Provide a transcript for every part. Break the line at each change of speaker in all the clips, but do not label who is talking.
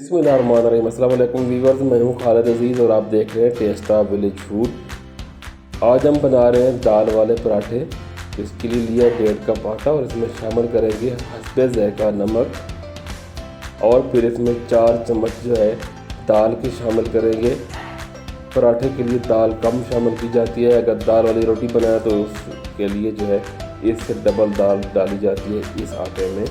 बिस्मिल्लाहिर्रहमानिर्रहीम। अस्सलाम वालेकुम व्यूअर्स, मैं हूँ खालिद अजीज़ और आप देख रहे हैं टेस्ट ऑफ विलेज फूड। आज हम बना रहे हैं दाल वाले पराठे। इसके लिए लिया 1.5 कप आटा और इसमें शामिल करेंगे हस्बे ज़ायक़ा नमक और फिर इसमें 4 चम्मच जो है दाल के शामिल करेंगे। पराठे के लिए दाल कम शामिल की जाती है, अगर दाल वाली रोटी बनाए तो उसके लिए जो है इससे डबल दाल डाली जाती है इस आटे में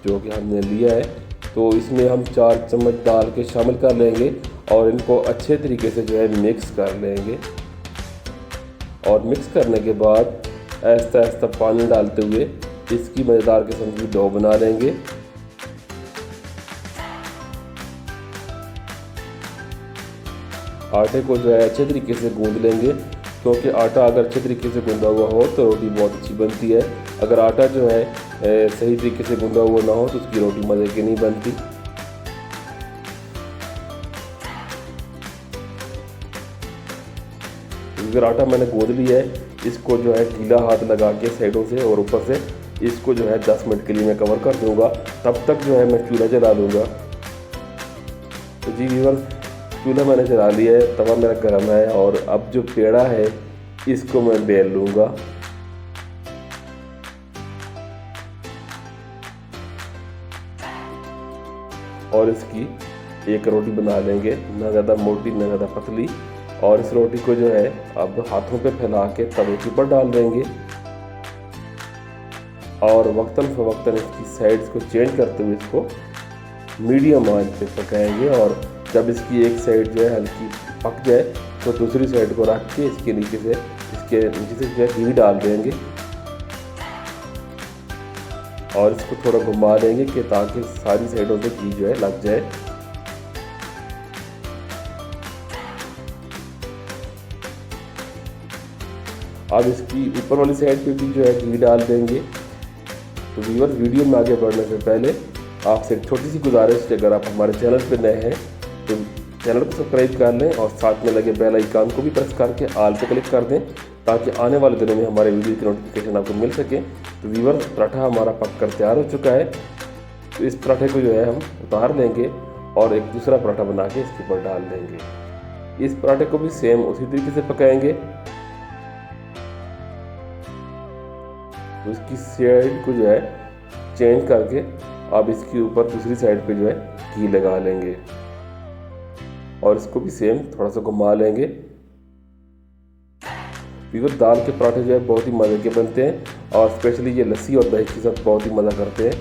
जो कि हमने लिया है। तो इसमें हम 4 चम्मच दाल के शामिल कर लेंगे और इनको अच्छे तरीके से जो है मिक्स कर लेंगे। और मिक्स करने के बाद आहिस्ता आहिस्ता पानी डालते हुए इसकी मज़ेदार किस्म की डो बना लेंगे। आटे को जो है अच्छे तरीके से गूंद लेंगे, क्योंकि आटा अगर अच्छे तरीके से गूंदा हुआ हो तो रोटी बहुत अच्छी बनती है। अगर आटा जो है सही तरीके से गूंदा हुआ ना हो तो उसकी रोटी मज़े की नहीं बनती। अगर आटा मैंने गूंद लिया है, इसको जो है ढीला हाथ लगा के साइडों से और ऊपर से इसको जो है 10 मिनट के लिए मैं कवर कर दूंगा। तब तक जो है मैं चूल्हा जला लूँगा। तो जी व्यूअर्स, चूल्हा मैंने जला लिया है, तवा मेरा गर्म है और अब जो पेड़ा है इसको मैं बेल लूँगा। और इसकी एक रोटी बना लेंगे, ना ज़्यादा मोटी ना ज़्यादा पतली। और इस रोटी को जो है अब हाथों पे फैला के तवे के ऊपर डाल देंगे और वक्तन फ़वक्तन इसकी साइड्स को चेंज करते हुए इसको मीडियम आंच पे पकाएंगे। और जब इसकी एक साइड जो है हल्की पक जाए तो दूसरी साइड को रख के इसके नीचे से जो है घी डाल देंगे और इसको थोड़ा घुमा देंगे कि ताकि सारी साइडों से घी जो है लग जाए। अब इसकी ऊपर वाली साइड पे भी जो है घी डाल देंगे। तो व्यूअर्स, वीडियो में आगे बढ़ने से पहले आपसे एक छोटी सी गुजारिश है, अगर आप हमारे चैनल पर नए हैं तो चैनल को सब्सक्राइब कर लें और साथ में लगे बेल आइकन को भी प्रेस करके ऑल पे क्लिक कर दें ताकि आने वाले दिनों में हमारे वीडियो की नोटिफिकेशन आपको मिल सके। तो व्यूअर्स, पराठा हमारा पक कर तैयार हो चुका है। तो इस पराठे को जो है हम उतार लेंगे और एक दूसरा पराठा बना के इसके ऊपर डाल देंगे। इस पराठे को भी सेम उसी तरीके से पकाएंगे। तो इसकी साइड को जो है चेंज करके अब इसके ऊपर दूसरी साइड पे जो है घी लगा लेंगे और इसको भी सेम थोड़ा सा घुमा लेंगे। बिल्कुल दाल के पराठे जो है बहुत ही मज़े के बनते हैं और स्पेशली ये लस्सी और दही के साथ बहुत ही मज़ा करते हैं।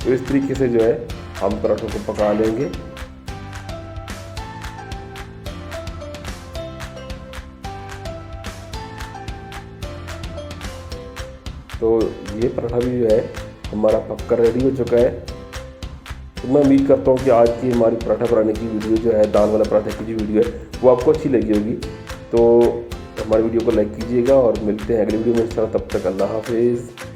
तो इस तरीके से जो है हम पराठों को पका लेंगे। तो ये पराठा भी जो है हमारा पककर रेडी हो चुका है। तो मैं उम्मीद करता हूँ कि आज की हमारी पराठा बनाने की वीडियो जो है, दाल वाला पराठा की जो वीडियो है, वो आपको अच्छी लगी होगी। तो हमारी वीडियो को लाइक कीजिएगा और मिलते हैं अगली वीडियो में। तब तक अल्लाह हाफिज़।